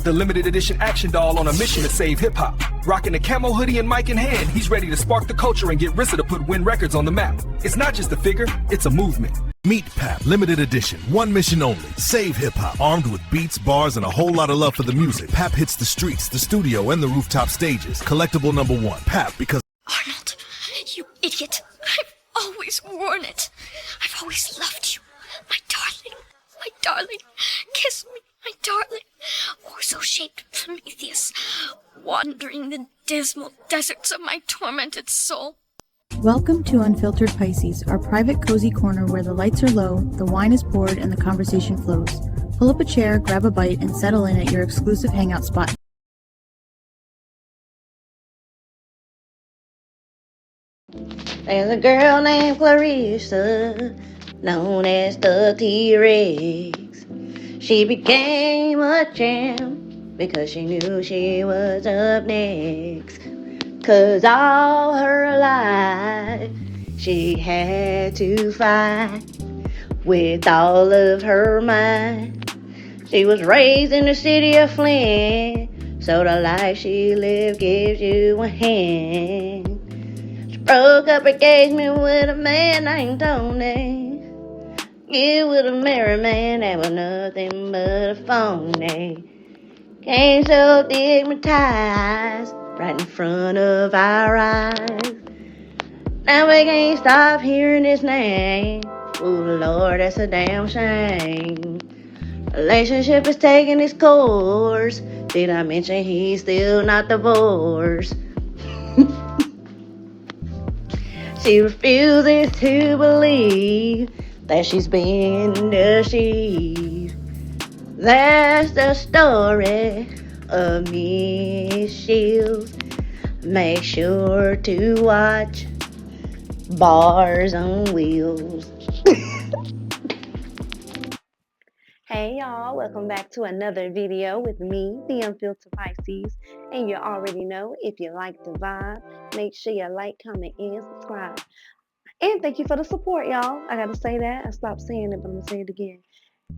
the limited edition action doll on a mission to save hip-hop. Rocking a camo hoodie and mic in hand, he's ready to spark the culture and get RZA to put Win Records on the map. It's not just a figure, it's a movement. Meet Pap, limited edition, one mission only. Save hip-hop. Armed with beats, bars, and a whole lot of love for the music, Pap hits the streets, the studio, and the rooftop stages. Collectible #1. Pap, because... Arnold, you idiot. I've always worn it. I've always loved you. My darling. My darling. Kiss me, my darling. Orso-shaped Prometheus, wandering the dismal deserts of my tormented soul. Welcome to Unfiltered Pisces, our private cozy corner where the lights are low, the wine is poured, and the conversation flows. Pull up a chair, grab a bite, and settle in at your exclusive hangout spot. There's a girl named Clarissa, known as the T-Rex. She became a champ because she knew she was up next. 'Cause all her life she had to fight with all of her mind. She was raised in the city of Flint, so the life she lived gives you a hand. She broke up engagement with a man named Tony. You with a married man that was nothing but a phony. Came so stigmatized right in front of our eyes. Now we can't stop hearing his name. Ooh, Lord, that's a damn shame. Relationship is taking its course. Did I mention he's still not divorced? She refuses to believe that she's been deceived. That's the story of Miss Shields. Make sure to watch Bars on Wheels. Hey y'all, welcome back to another video with me, the Unfiltered Pisces. And you already know, if you like the vibe, make sure you like, comment, and subscribe. And thank you for the support, y'all. I gotta say that. I stopped saying it, but I'm gonna say it again.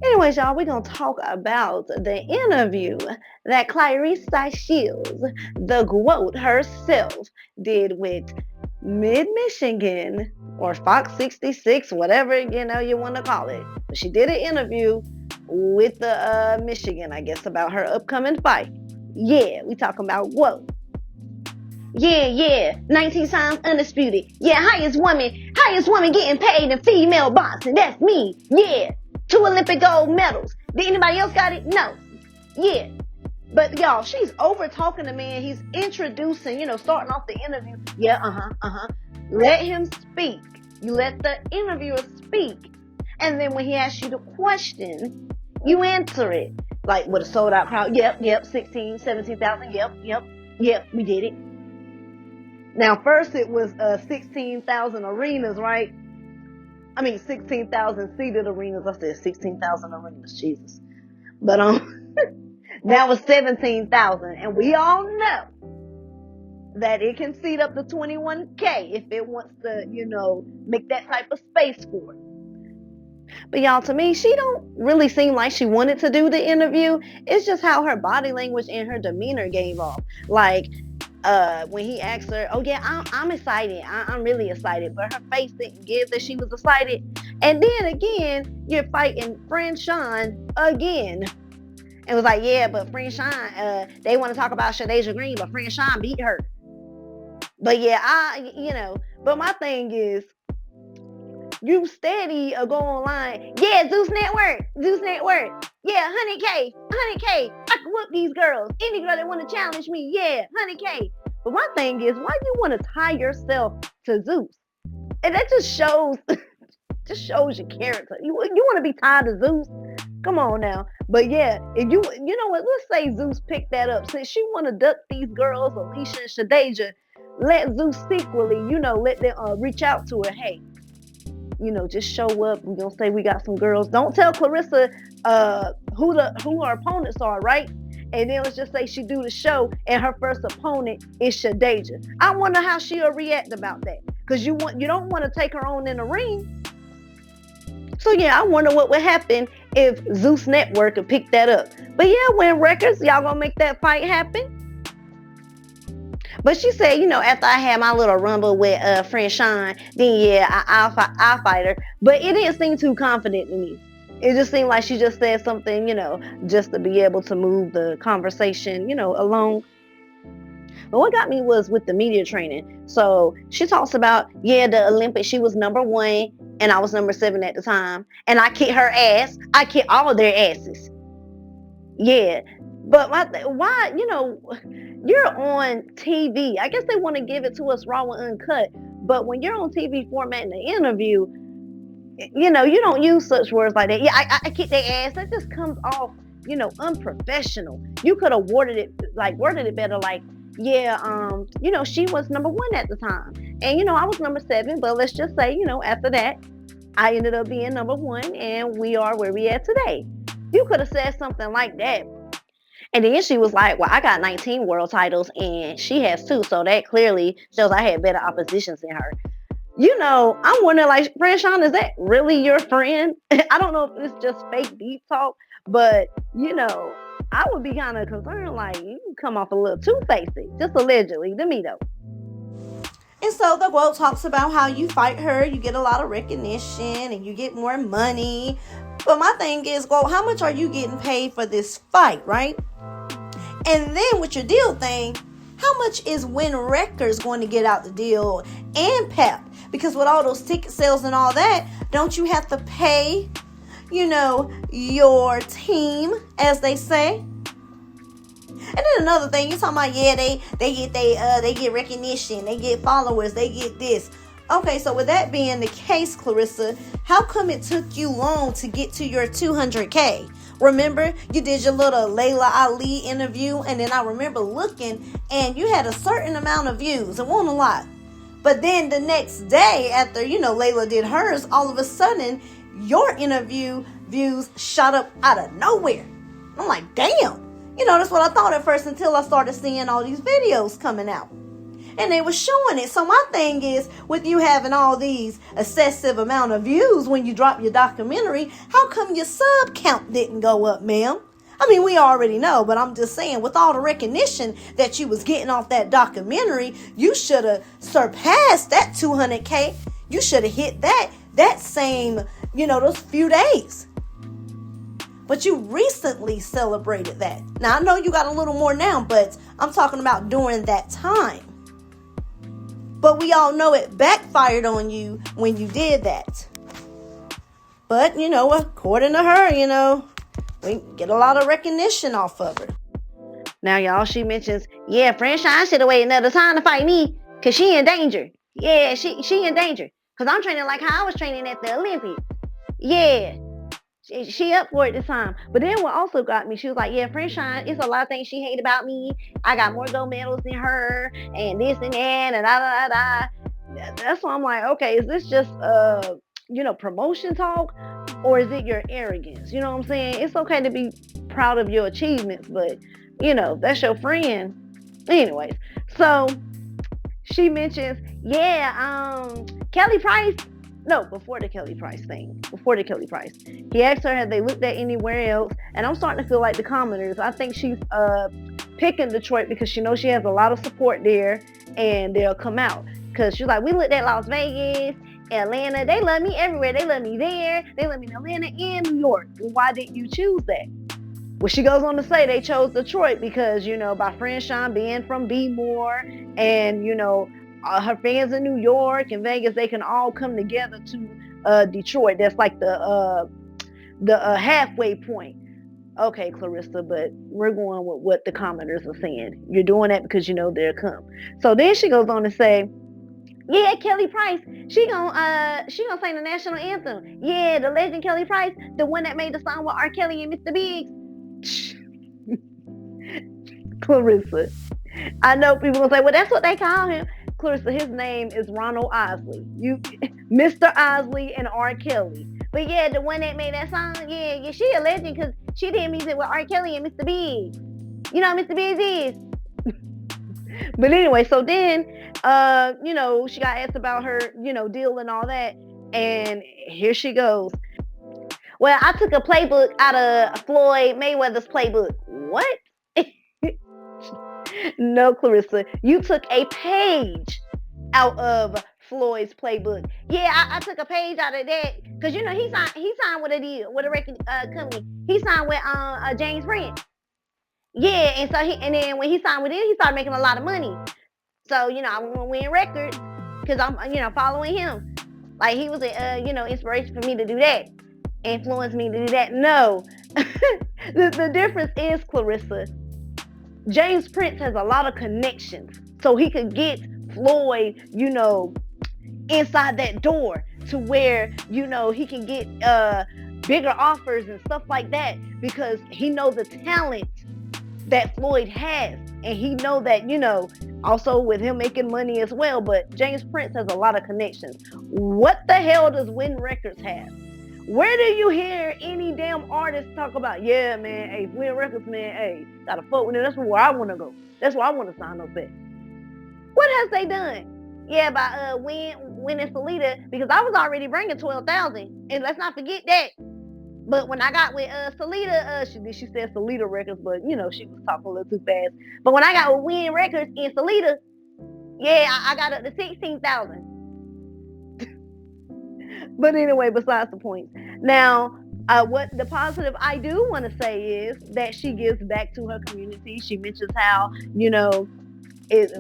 Anyways, y'all, we're going to talk about the interview that Claressa Shields, the GWOAT herself, did with Mid-Michigan, or Fox 66, whatever, you want to call it. But she did an interview with the Michigan, I guess, about her upcoming fight. Yeah, we talking about GWOAT. Yeah, 19 times undisputed. Yeah, highest woman getting paid in female boxing. That's me. Yeah. 2 Olympic gold medals. Did anybody else got it? No. Yeah. But y'all, she's over talking the man. He's introducing, starting off the interview. Yeah, Let him speak. You let the interviewer speak. And then when he asks you the question, you answer it. Like with a sold out crowd. Yep, 16, 17,000. Yep, we did it. Now first it was 16,000 arenas, right? 16,000 seated arenas. I said 16,000 arenas, Jesus. But that was 17,000, and we all know that it can seat up to 21K if it wants to, make that type of space for it. But y'all, to me, she don't really seem like she wanted to do the interview. It's just how her body language and her demeanor gave off. Like, when he asked her, oh yeah, I'm excited. I'm really excited. But her face didn't give that she was excited. And then again, you're fighting Friend Sean again. And was like, yeah, but Friend Sean, they want to talk about Shadeja Green, but Friend Sean beat her. But yeah, but my thing is, you steady go online. Yeah, Zeus Network. Yeah, 100K. I can whoop these girls. Any girl that want to challenge me, yeah, 100K. But my thing is, why do you want to tie yourself to Zeus? And that just shows your character. You want to be tied to Zeus? Come on now. But yeah, if you know what, let's say Zeus picked that up. Since she want to duck these girls, Alicia and Shadeja, let Zeus secretly, let them reach out to her. Hey, just show up. We're going to say we got some girls. Don't tell Claressa who her opponents are, right? And then let's just say she do the show and her first opponent is Shadeja. I wonder how she'll react about that. Because you don't want to take her on in the ring. So yeah, I wonder what would happen if Zeus Network could pick that up. But yeah, Win Records, y'all gonna make that fight happen? But she said, after I had my little rumble with friend Sean, then yeah, I'll fight her. But it didn't seem too confident to me. It just seemed like she just said something, just to be able to move the conversation, along. But what got me was with the media training. So she talks about, the Olympics, she was number 1 and I was number 7 at the time. And I kicked her ass. I kicked all of their asses. Yeah. But why, you're on TV. I guess they want to give it to us raw and uncut. But when you're on TV formatting the interview, you don't use such words like that. Yeah, I kicked their ass. That just comes off, unprofessional. You could have worded it better, like, she was number 1 at the time. And, I was number 7, but let's just say, after that, I ended up being number 1 and we are where we at today. You could have said something like that. And then she was like, well, I got 19 world titles and she has 2. So that clearly shows I had better oppositions than her. I'm wondering, like, friend Sean, is that really your friend? I don't know if it's just fake deep talk, but, I would be kind of concerned, like, you come off a little two-faced, just allegedly, to me, though. And so the quote talks about how you fight her, you get a lot of recognition, and you get more money. But my thing is, well, how much are you getting paid for this fight, right? And then with your deal thing, how much is Win Records going to get out the deal and Pep? Because with all those ticket sales and all that, don't you have to pay, your team, as they say? And then another thing, you're talking about, they get recognition, they get followers, they get this. Okay, so with that being the case, Clarissa, how come it took you long to get to your 200K? Remember, you did your little Layla Ali interview, and then I remember looking, and you had a certain amount of views. It wasn't a lot. But then the next day, after, Layla did hers, all of a sudden, your interview views shot up out of nowhere. I'm like, damn. That's what I thought at first until I started seeing all these videos coming out. And they were showing it. So my thing is, with you having all these excessive amount of views when you drop your documentary, how come your sub count didn't go up, ma'am? I mean, we already know, but I'm just saying, with all the recognition that you was getting off that documentary, you should have surpassed that 200K. You should have hit that same, those few days. But you recently celebrated that. Now, I know you got a little more now, but I'm talking about during that time. But we all know it backfired on you when you did that. But, according to her, we get a lot of recognition off of her. Now, y'all, she mentions, friend Sean should have waited another time to fight me because she in danger. Yeah, she in danger. Because I'm training like how I was training at the Olympics. Yeah. She up for it this time. But then what also got me, she was like, friend Sean, it's a lot of things she hate about me. I got more gold medals than her, and this and that, and da. That's why I'm like, okay, is this just, promotion talk, or is it your arrogance? You know what I'm saying? It's okay to be proud of your achievements, but, that's your friend. Anyways, so she mentions, Kelly Price. No, before the Kelly Price thing. He asked her, have they looked at anywhere else? And I'm starting to feel like the commenters. I think she's picking Detroit because she knows she has a lot of support there and they'll come out. Because she's like, we looked at Las Vegas, Atlanta. They love me everywhere. They love me there. They love me in Atlanta and New York. Why didn't you choose that? Well, she goes on to say they chose Detroit because, by friend Sean being from B-More and, her fans in New York and Vegas, they can all come together to Detroit. That's like the halfway point. Okay, Clarissa, but we're going with what the commenters are saying. You're doing that because they'll come. So then she goes on to say, Kelly Price, she gonna sing the national anthem. Yeah, the legend Kelly Price, the one that made the song with R. Kelly and Mr. Biggs. Clarissa, I know people gonna say, well, that's what they call him. Clarissa, his name is Ronald Isley. Mr. Isley and R. Kelly. But the one that made that song, she a legend because she did music with R. Kelly and Mr. Biggs. You know what Mr. Biggs is? But anyway, so then, she got asked about her, deal and all that. And here she goes. Well, I took a playbook out of Floyd Mayweather's playbook. What? No, Clarissa, you took a page out of Floyd's playbook. Yeah, I took a page out of that because you know he signed with a deal with a record company. He signed with James Prince. Yeah, and so then when he signed with it, he started making a lot of money. So you know I want to win records because I'm following him. Like he was a inspiration for me to do that, influenced me to do that. No, the difference is, Clarissa, James Prince has a lot of connections, so he could get Floyd, inside that door to where, he can get bigger offers and stuff like that because he knows the talent that Floyd has. And he know that, also with him making money as well. But James Prince has a lot of connections. What the hell does Win Records have? Where do you hear any damn artist talk about, yeah, man, hey, Win Records, man, hey, gotta fuck with it. That's where I want to go. That's where I want to sign up at. What has they done? Yeah, by Win and Salida, because I was already bringing 12,000. And let's not forget that. But when I got with Salida, she said Salida Records, but, she was talking a little too fast. But when I got with Win Records in Salida, yeah, I got up to 16,000. But anyway, besides the point. Now, what the positive I do want to say is that she gives back to her community. She mentions how,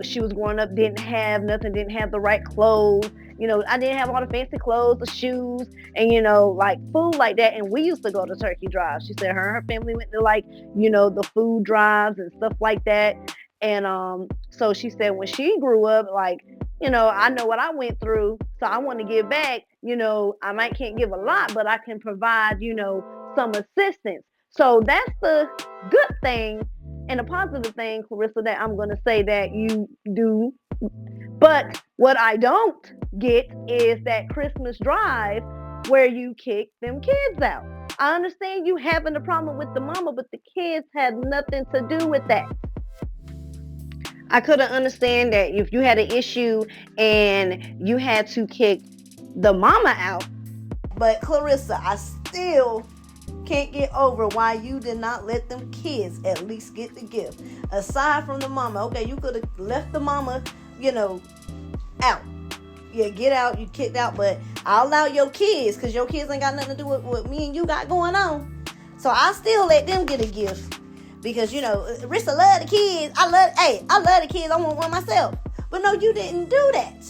she was growing up, didn't have the right clothes. I didn't have all the fancy clothes, the shoes, and, like food like that. And we used to go to turkey drives. She said her family went to the food drives and stuff like that. And so she said when she grew up, I know what I went through, so I want to give back. I can't give a lot, but I can provide, some assistance. So that's the good thing and a positive thing, Clarissa, that I'm going to say that you do. But what I don't get is that Christmas drive where you kick them kids out. I understand you having a problem with the mama, but the kids had nothing to do with that. I could understand that if you had an issue and you had to kick the mama out. But Clarissa, I still can't get over why you did not let them kids at least get the gift. Aside from the mama, okay, you could have left the mama, out. Yeah, get out, you kicked out, but I'll allow your kids, because your kids ain't got nothing to do with what me and you got going on. So I still let them get a gift. Because, Rissa love the kids. I love the kids. I want one myself. But no, you didn't do that.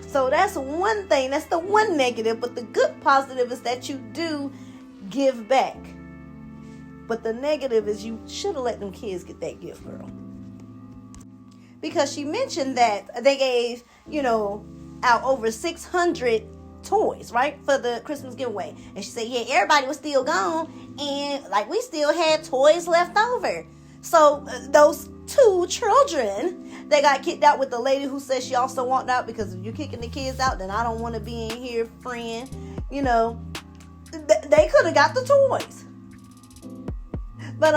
So that's one thing. That's the one negative. But the good positive is that you do give back. But the negative is you should have let them kids get that gift, girl. Because she mentioned that they gave, out over 600 toys, right, for the Christmas giveaway. And she said, yeah, everybody was still gone. And, we still had toys left over. So, those two children that got kicked out with the lady who said she also walked out because if you're kicking the kids out, then I don't want to be in here, friend. They could have got the toys. But,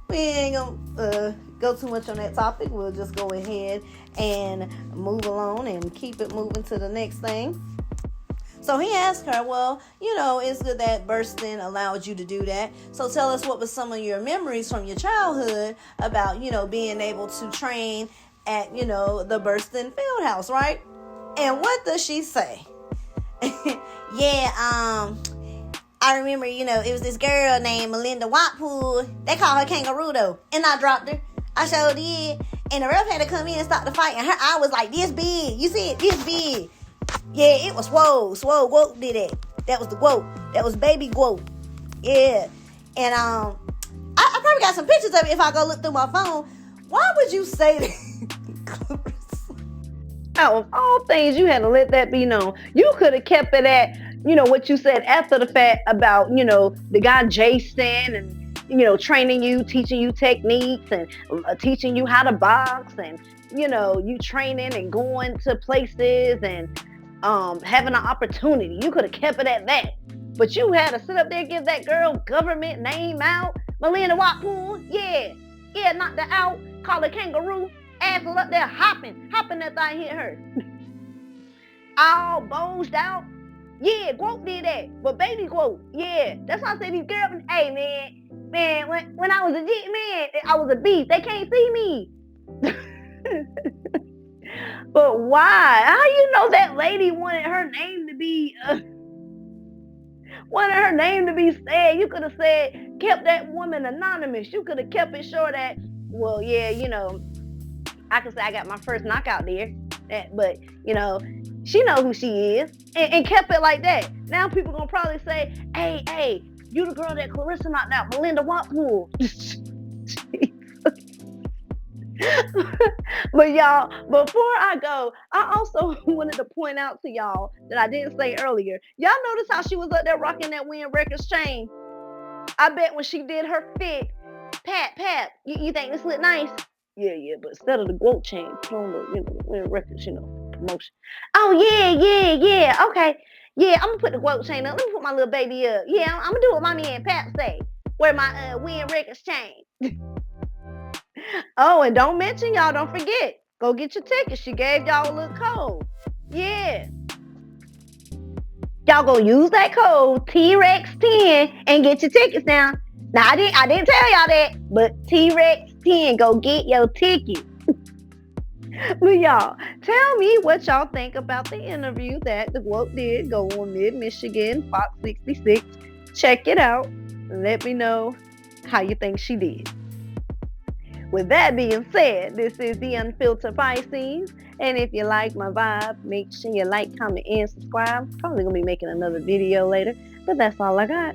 we ain't gonna go too much on that topic. We'll just go ahead and move along and keep it moving to the next thing. So he asked her, well, it's good that Burston allowed you to do that. So tell us what was some of your memories from your childhood about, being able to train at, the Burston Fieldhouse, right? And what does she say? I remember, it was this girl named Melinda Watpool. They call her Kangaroo, though. And I dropped her. I sure did. And the ref had to come in and stop the fight. And her eye was like this big. You see it? This big. Yeah, it was Swole. Swole Woke did it. That was the Woke. That was baby Woke. Yeah. And I probably got some pictures of it if I go look through my phone. Why would you say that? Out of all things, you had to let that be known. You could have kept it at, what you said after the fact about, the guy Jason and, training you, teaching you techniques and teaching you how to box and, you training and going to places and having an opportunity. You could have kept it at that. But you had to sit up there and give that girl government name out. Melinda Watpool, yeah, knocked her out, call her Kangaroo, ass was up there hopping that thing hit her. All bulged out. Yeah, Quote did that. But baby Quote, yeah. That's why I said these girls, hey man, when I was a G, man, I was a beast. They can't see me. But why? How you know that lady wanted her name to be said? You could have said, kept that woman anonymous. You could have kept it sure that, well, yeah, you know, I could say I got my first knockout there, but you know, she know who she is, and kept it like that. Now people gonna probably say, hey, you the girl that Clarissa knocked out, Melinda Watpool. But y'all, before I go, I also wanted to point out to y'all that I didn't say earlier. Y'all notice how she was up there rocking that Win Records chain? I bet when she did her fit, Pat, you think this look nice? Yeah, but instead of the Quote chain, put on the Win Records, promotion. Oh yeah, okay. Yeah, I'm gonna put the Quote chain up. Let me put my little baby up. Yeah, I'm gonna do what my man Pat say. Wear my Win Records chain. Oh, and don't forget, go get your tickets. She gave y'all a little code. Yeah. Y'all go use that code T-Rex10 and get your tickets now. Now I didn't tell y'all that, but T-Rex10, go get your ticket. But y'all, tell me what y'all think about the interview that the Quote did go on Mid-Michigan, Fox 66. Check it out. Let me know how you think she did. With that being said, this is the Unfiltered Pisces, and if you like my vibe, make sure you like, comment, and subscribe. Probably gonna be making another video later, but that's all I got.